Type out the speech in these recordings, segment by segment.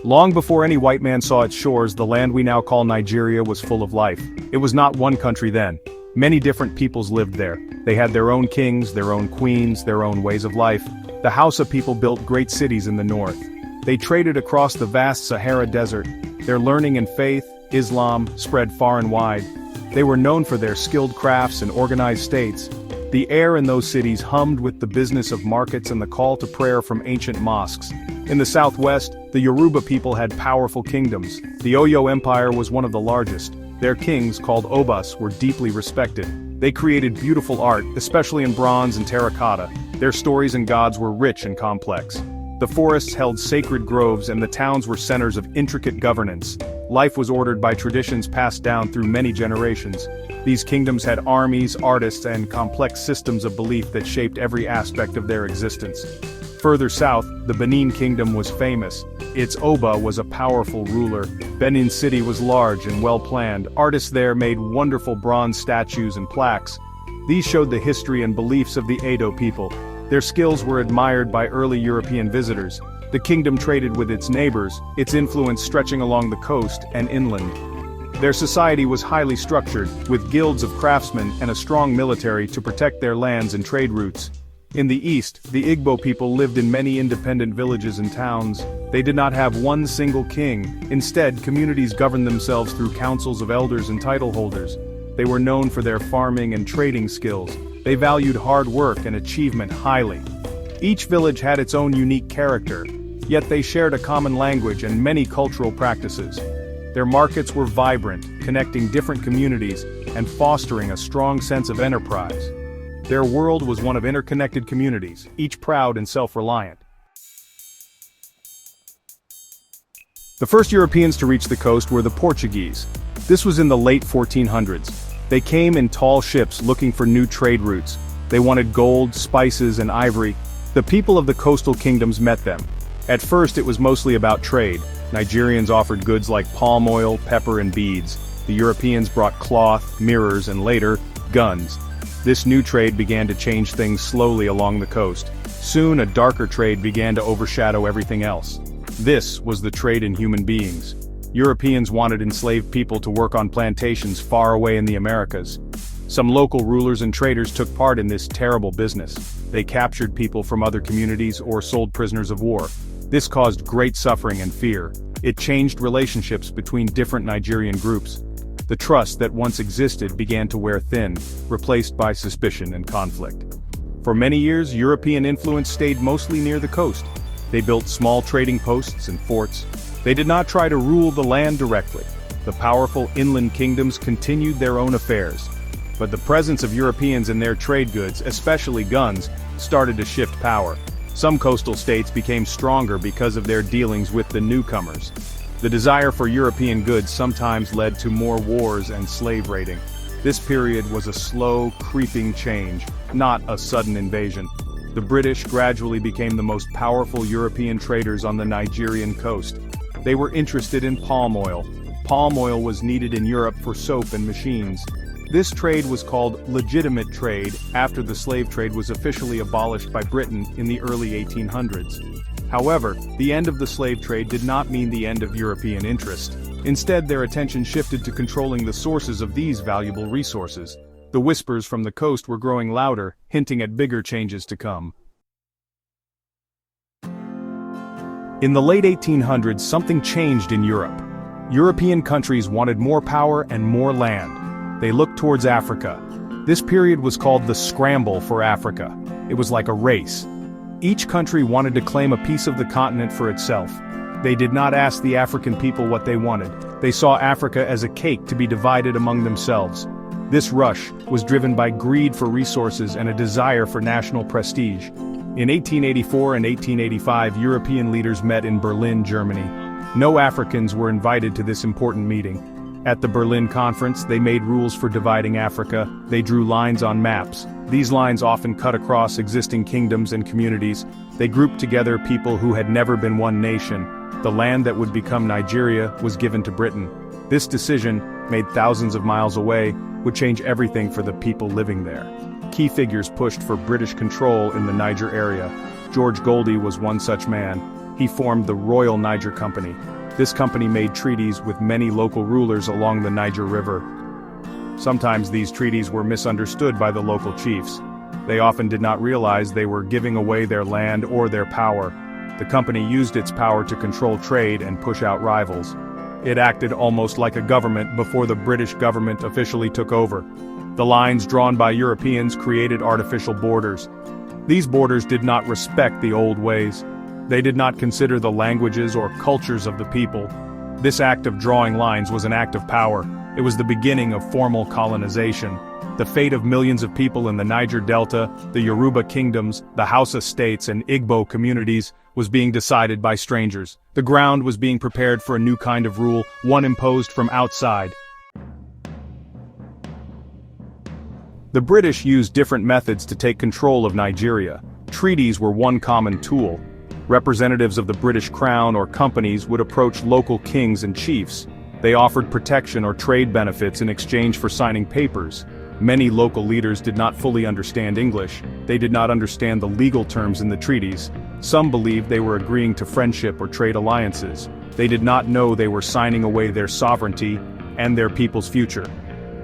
Long before any white man saw its shores, the land we now call Nigeria was full of life. It was not one country then. Many different peoples lived there. They had their own kings, their own queens, their own ways of life. The Hausa people built great cities in the north. They traded across the vast Sahara Desert. Their learning and faith, Islam, spread far and wide. They were known for their skilled crafts and organized states. The air in those cities hummed with the business of markets and the call to prayer from ancient mosques. In the southwest, the Yoruba people had powerful kingdoms. The Oyo Empire was one of the largest. Their kings, called Obas, were deeply respected. They created beautiful art, especially in bronze and terracotta. Their stories and gods were rich and complex. The forests held sacred groves and the towns were centers of intricate governance. Life was ordered by traditions passed down through many generations. These kingdoms had armies, artists, and complex systems of belief that shaped every aspect of their existence. Further south, the Benin Kingdom was famous. Its Oba was a powerful ruler. Benin City was large and well-planned. Artists there made wonderful bronze statues and plaques. These showed the history and beliefs of the Edo people. Their skills were admired by early European visitors. The kingdom traded with its neighbors, its influence stretching along the coast and inland. Their society was highly structured, with guilds of craftsmen and a strong military to protect their lands and trade routes. In the east, the Igbo people lived in many independent villages and towns. They did not have one single king. Instead, communities governed themselves through councils of elders and title holders. They were known for their farming and trading skills. They valued hard work and achievement highly. Each village had its own unique character, yet they shared a common language and many cultural practices. Their markets were vibrant, connecting different communities and fostering a strong sense of enterprise. Their world was one of interconnected communities, each proud and self-reliant. The first Europeans to reach the coast were the Portuguese. This was in the late 1400s. They came in tall ships looking for new trade routes. They wanted gold, spices, and ivory. The people of the coastal kingdoms met them. At first it was mostly about trade. Nigerians offered goods like palm oil, pepper, and beads. The Europeans brought cloth, mirrors, and later, guns. This new trade began to change things slowly along the coast. Soon a darker trade began to overshadow everything else. This was the trade in human beings. Europeans wanted enslaved people to work on plantations far away in the Americas. Some local rulers and traders took part in this terrible business. They captured people from other communities or sold prisoners of war. This caused great suffering and fear. It changed relationships between different Nigerian groups. The trust that once existed began to wear thin, replaced by suspicion and conflict. For many years, European influence stayed mostly near the coast. They built small trading posts and forts. They did not try to rule the land directly. The powerful inland kingdoms continued their own affairs. But the presence of Europeans and their trade goods, especially guns, started to shift power. Some coastal states became stronger because of their dealings with the newcomers. The desire for European goods sometimes led to more wars and slave raiding. This period was a slow, creeping change, not a sudden invasion. The British gradually became the most powerful European traders on the Nigerian coast. They were interested in palm oil. Palm oil was needed in Europe for soap and machines. This trade was called legitimate trade after the slave trade was officially abolished by Britain in the early 1800s. However, the end of the slave trade did not mean the end of European interest. Instead, their attention shifted to controlling the sources of these valuable resources. The whispers from the coast were growing louder, hinting at bigger changes to come. In the late 1800s, something changed in Europe. European countries wanted more power and more land. They looked towards Africa. This period was called the Scramble for Africa. It was like a race. Each country wanted to claim a piece of the continent for itself. They did not ask the African people what they wanted. They saw Africa as a cake to be divided among themselves. This rush was driven by greed for resources and a desire for national prestige. In 1884 and 1885, European leaders met in Berlin, Germany. No Africans were invited to this important meeting. At the Berlin Conference, they made rules for dividing Africa. They drew lines on maps. These lines often cut across existing kingdoms and communities. They grouped together people who had never been one nation. The land that would become Nigeria was given to Britain. This decision, made thousands of miles away, would change everything for the people living there. Key figures pushed for British control in the Niger area. George Goldie was one such man. he formed the Royal Niger Company. This company made treaties with many local rulers along the Niger River. Sometimes these treaties were misunderstood by the local chiefs. They often did not realize they were giving away their land or their power. The company used its power to control trade and push out rivals. It acted almost like a government before the British government officially took over. The lines drawn by Europeans created artificial borders. These borders did not respect the old ways. They did not consider the languages or cultures of the people. This act of drawing lines was an act of power. It was the beginning of formal colonization. The fate of millions of people in the Niger Delta, the Yoruba kingdoms, the Hausa states and Igbo communities was being decided by strangers. The ground was being prepared for a new kind of rule, one imposed from outside. The British used different methods to take control of Nigeria. Treaties were one common tool. Representatives of the British Crown or companies would approach local kings and chiefs. They offered protection or trade benefits in exchange for signing papers. Many local leaders did not fully understand English. They did not understand the legal terms in the treaties. Some believed they were agreeing to friendship or trade alliances. They did not know they were signing away their sovereignty and their people's future.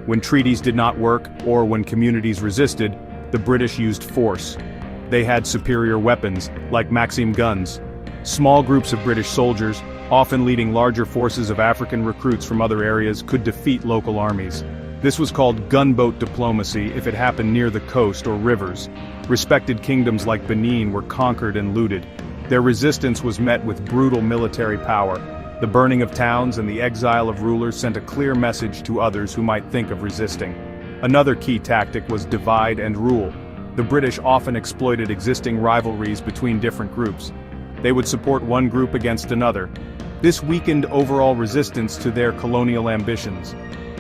When treaties did not work, or when communities resisted, the British used force. They had superior weapons, like Maxim guns. Small groups of British soldiers, often leading larger forces of African recruits from other areas, could defeat local armies. This was called gunboat diplomacy if it happened near the coast or rivers. Respected kingdoms like Benin were conquered and looted. Their resistance was met with brutal military power. The burning of towns and the exile of rulers sent a clear message to others who might think of resisting. Another key tactic was divide and rule. The British often exploited existing rivalries between different groups. They would support one group against another. This weakened overall resistance to their colonial ambitions.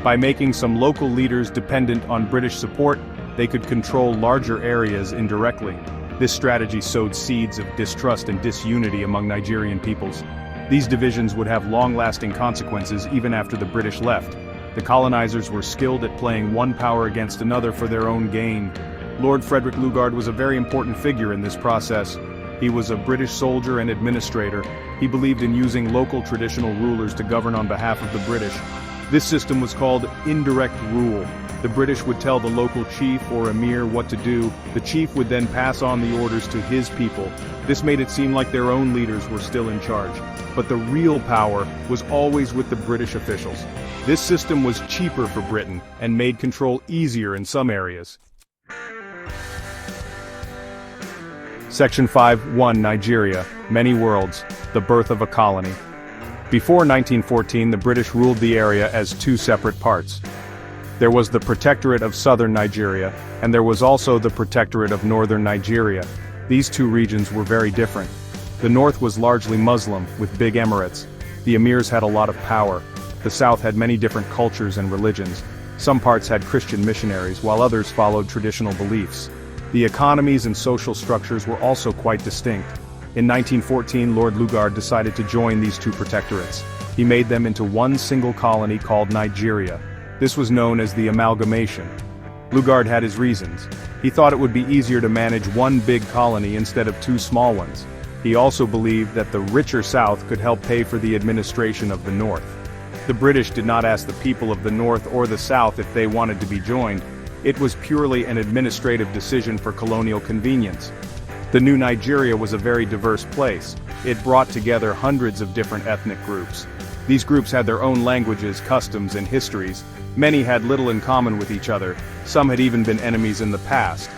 By making some local leaders dependent on British support, they could control larger areas indirectly. This strategy sowed seeds of distrust and disunity among Nigerian peoples. These divisions would have long-lasting consequences even after the British left. The colonizers were skilled at playing one power against another for their own gain. Lord Frederick Lugard was a very important figure in this process. He was a British soldier and administrator. He believed in using local traditional rulers to govern on behalf of the British. This system was called indirect rule. The British would tell the local chief or emir what to do. The chief would then pass on the orders to his people. This made it seem like their own leaders were still in charge. But the real power was always with the British officials. This system was cheaper for Britain and made control easier in some areas. Section 5.1 Nigeria, Many Worlds, the Birth of a Colony. Before 1914, the British ruled the area as two separate parts. There was the Protectorate of Southern Nigeria, and there was also the Protectorate of Northern Nigeria. These two regions were very different. The north was largely Muslim, with big emirates. The emirs had a lot of power. The south had many different cultures and religions. Some parts had Christian missionaries, while others followed traditional beliefs. The economies and social structures were also quite distinct. In 1914, Lord Lugard decided to join these two protectorates. He made them into one single colony called Nigeria. This was known as the amalgamation. Lugard had his reasons. He thought it would be easier to manage one big colony instead of two small ones. He also believed that the richer south could help pay for the administration of the north. The British did not ask the people of the north or the south if they wanted to be joined. It was purely an administrative decision for colonial convenience. The new Nigeria was a very diverse place. It brought together hundreds of different ethnic groups. These groups had their own languages, customs, and histories. Many had little in common with each other. Some had even been enemies in the past.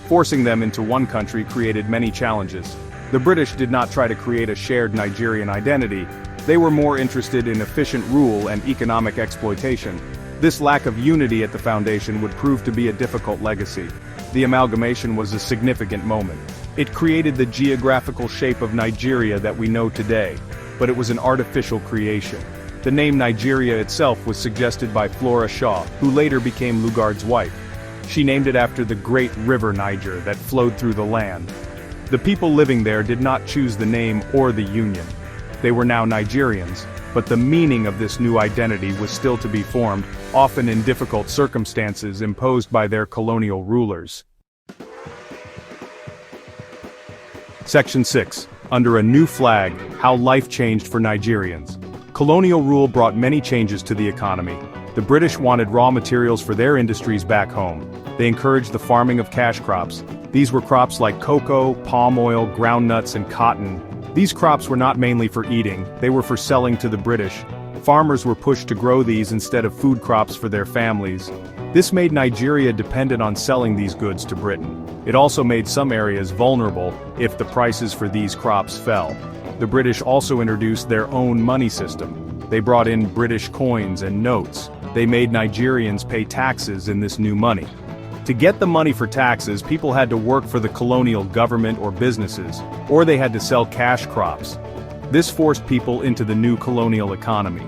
Forcing them into one country created many challenges. The British did not try to create a shared Nigerian identity. They were more interested in efficient rule and economic exploitation. This lack of unity at the foundation would prove to be a difficult legacy. The amalgamation was a significant moment. It created the geographical shape of Nigeria that we know today, but it was an artificial creation. The name Nigeria itself was suggested by Flora Shaw, who later became Lugard's wife. She named it after the great river Niger that flowed through the land. The people living there did not choose the name or the union. They were now Nigerians, but the meaning of this new identity was still to be formed, often in difficult circumstances imposed by their colonial rulers. Section 6. Under a new flag, how life changed for Nigerians. Colonial rule brought many changes to the economy. The British wanted raw materials for their industries back home. They encouraged the farming of cash crops. These were crops like cocoa, palm oil, groundnuts, and cotton. These crops were not mainly for eating, they were for selling to the British. Farmers were pushed to grow these instead of food crops for their families. This made Nigeria dependent on selling these goods to Britain. It also made some areas vulnerable if the prices for these crops fell. The British also introduced their own money system. They brought in British coins and notes. They made Nigerians pay taxes in this new money. To get the money for taxes, people had to work for the colonial government or businesses, or they had to sell cash crops. This forced people into the new colonial economy.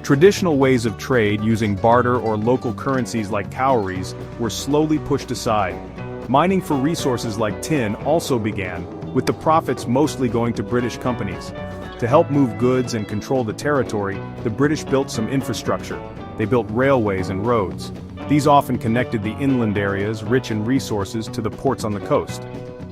Traditional ways of trade using barter or local currencies like cowries were slowly pushed aside. Mining for resources like tin also began, with the profits mostly going to British companies. To help move goods and control the territory, the British built some infrastructure. They built railways and roads. These often connected the inland areas rich in resources to the ports on the coast.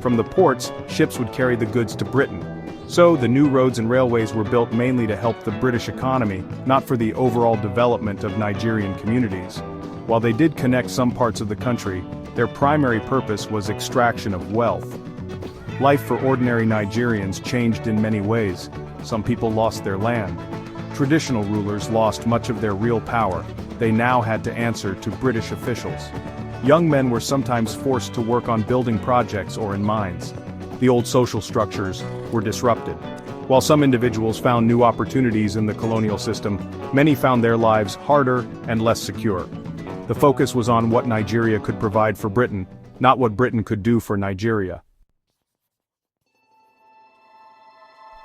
From the ports, ships would carry the goods to Britain. So, the new roads and railways were built mainly to help the British economy, not for the overall development of Nigerian communities. While they did connect some parts of the country, their primary purpose was extraction of wealth. Life for ordinary Nigerians changed in many ways. Some people lost their land. Traditional rulers lost much of their real power. They now had to answer to British officials. Young men were sometimes forced to work on building projects or in mines. The old social structures were disrupted. While some individuals found new opportunities in the colonial system, many found their lives harder and less secure. The focus was on what Nigeria could provide for Britain, not what Britain could do for Nigeria.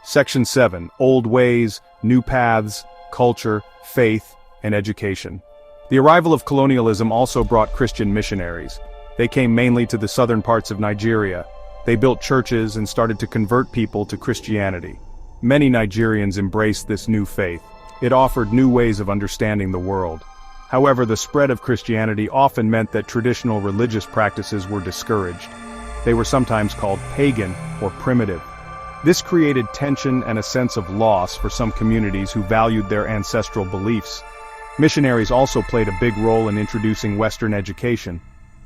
Section 7. Old ways, new paths, culture, faith, and education. The arrival of colonialism also brought Christian missionaries. They came mainly to the southern parts of Nigeria. They built churches and started to convert people to Christianity. Many Nigerians embraced this new faith. It offered new ways of understanding the world. However, the spread of Christianity often meant that traditional religious practices were discouraged. They were sometimes called pagan or primitive. This created tension and a sense of loss for some communities who valued their ancestral beliefs. Missionaries also played a big role in introducing Western education.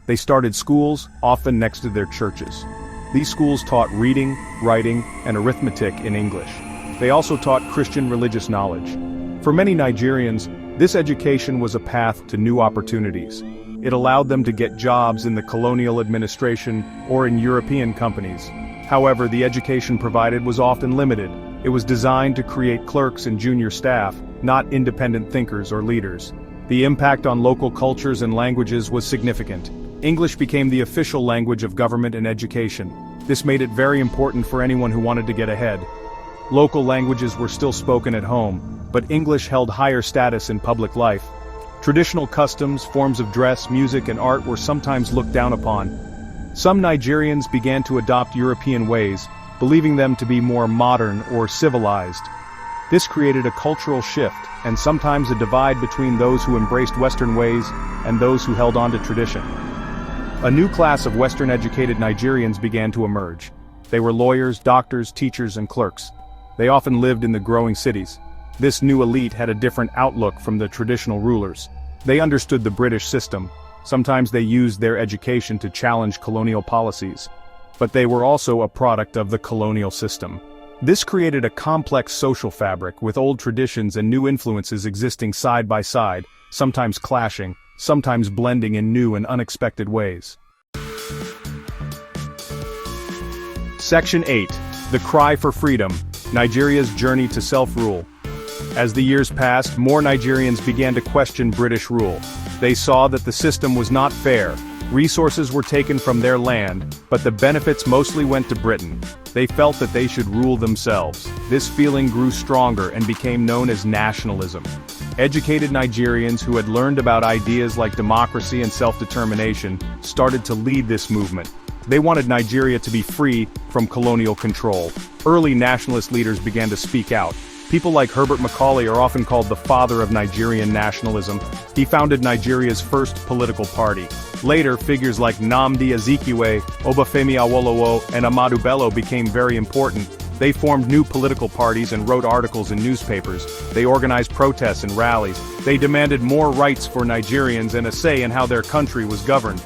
They started schools, often next to their churches. These schools taught reading, writing, and arithmetic in English. They also taught Christian religious knowledge. For many Nigerians, this education was a path to new opportunities. It allowed them to get jobs in the colonial administration or in European companies. However, the education provided was often limited. It was designed to create clerks and junior staff, not independent thinkers or leaders. The impact on local cultures and languages was significant. English became the official language of government and education. This made it very important for anyone who wanted to get ahead. Local languages were still spoken at home, but English held higher status in public life. Traditional customs, forms of dress, music, and art were sometimes looked down upon. Some Nigerians began to adopt European ways, believing them to be more modern or civilized. This created a cultural shift, and sometimes a divide between those who embraced Western ways and those who held on to tradition. A new class of Western-educated Nigerians began to emerge. They were lawyers, doctors, teachers, and clerks. They often lived in the growing cities. This new elite had a different outlook from the traditional rulers. They understood the British system. Sometimes they used their education to challenge colonial policies. But they were also a product of the colonial system. This created a complex social fabric with old traditions and new influences existing side by side, sometimes clashing, sometimes blending in new and unexpected ways. Section 8. The Cry for Freedom, Nigeria's Journey to Self-Rule. As the years passed, more Nigerians began to question British rule. They saw that the system was not fair. Resources were taken from their land, but the benefits mostly went to Britain. They felt that they should rule themselves. This feeling grew stronger and became known as nationalism. Educated Nigerians who had learned about ideas like democracy and self-determination started to lead this movement. They wanted Nigeria to be free from colonial control. Early nationalist leaders began to speak out. People like Herbert Macaulay are often called the father of Nigerian nationalism. He founded Nigeria's first political party. Later, figures like Nnamdi Azikiwe, Obafemi Awolowo, and Ahmadu Bello became very important. They formed new political parties and wrote articles in newspapers. They organized protests and rallies. They demanded more rights for Nigerians and a say in how their country was governed.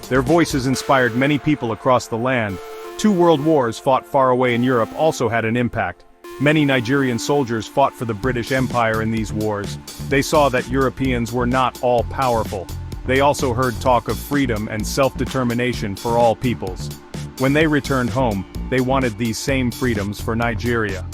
Their voices inspired many people across the land. 2 world wars fought far away in Europe also had an impact. Many Nigerian soldiers fought for the British Empire in these wars. They saw that Europeans were not all powerful. They also heard talk of freedom and self-determination for all peoples. When they returned home, they wanted these same freedoms for Nigeria.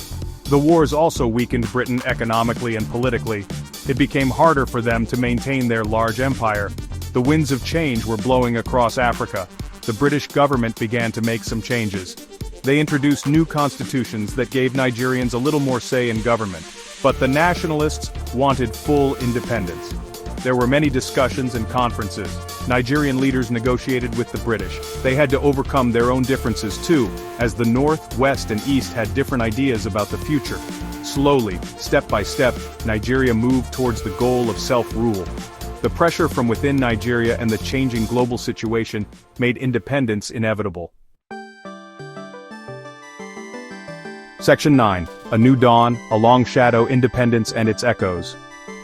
The wars also weakened Britain economically and politically. It became harder for them to maintain their large empire. The winds of change were blowing across Africa. The British government began to make some changes. They introduced new constitutions that gave Nigerians a little more say in government. But the nationalists wanted full independence. There were many discussions and conferences. Nigerian leaders negotiated with the British. They had to overcome their own differences too, as the North, West, and East had different ideas about the future. Slowly, step by step, Nigeria moved towards the goal of self-rule. The pressure from within Nigeria and the changing global situation made independence inevitable. Section 9. A New Dawn, A Long Shadow, Independence and Its Echoes.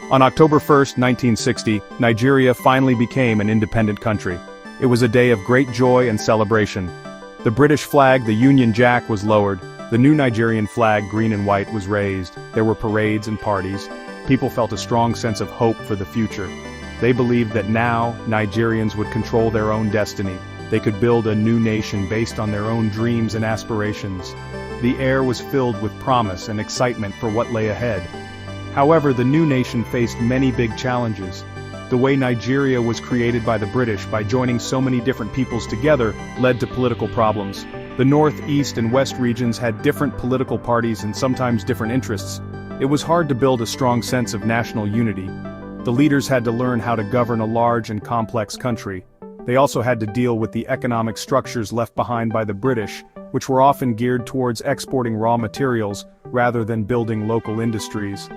On October 1, 1960, Nigeria finally became an independent country. It was a day of great joy and celebration. The British flag, the Union Jack, was lowered. The new Nigerian flag, green and white, was raised. There were parades and parties. People felt a strong sense of hope for the future. They believed that now, Nigerians would control their own destiny. They could build a new nation based on their own dreams and aspirations. The air was filled with promise and excitement for what lay ahead. However, the new nation faced many big challenges. The way Nigeria was created by the British by joining so many different peoples together led to political problems. The North, East, and West regions had different political parties and sometimes different interests. It was hard to build a strong sense of national unity. The leaders had to learn how to govern a large and complex country. They also had to deal with the economic structures left behind by the British, which were often geared towards exporting raw materials rather than building local industries.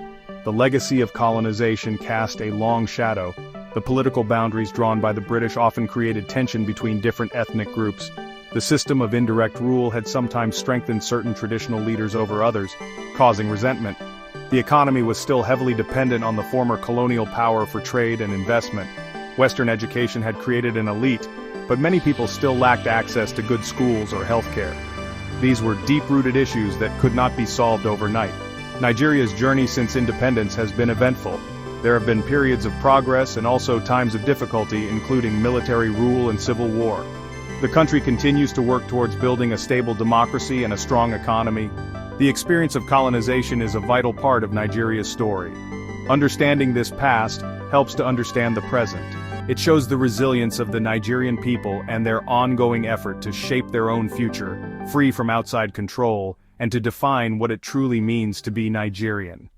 The legacy of colonization cast a long shadow. The political boundaries drawn by the British often created tension between different ethnic groups. The system of indirect rule had sometimes strengthened certain traditional leaders over others, causing resentment. The economy was still heavily dependent on the former colonial power for trade and investment. Western education had created an elite, but many people still lacked access to good schools or healthcare. These were deep-rooted issues that could not be solved overnight. Nigeria's journey since independence has been eventful. There have been periods of progress and also times of difficulty, including military rule and civil war. The country continues to work towards building a stable democracy and a strong economy. The experience of colonization is a vital part of Nigeria's story. Understanding this past helps to understand the present. It shows the resilience of the Nigerian people and their ongoing effort to shape their own future, free from outside control, and to define what it truly means to be Nigerian.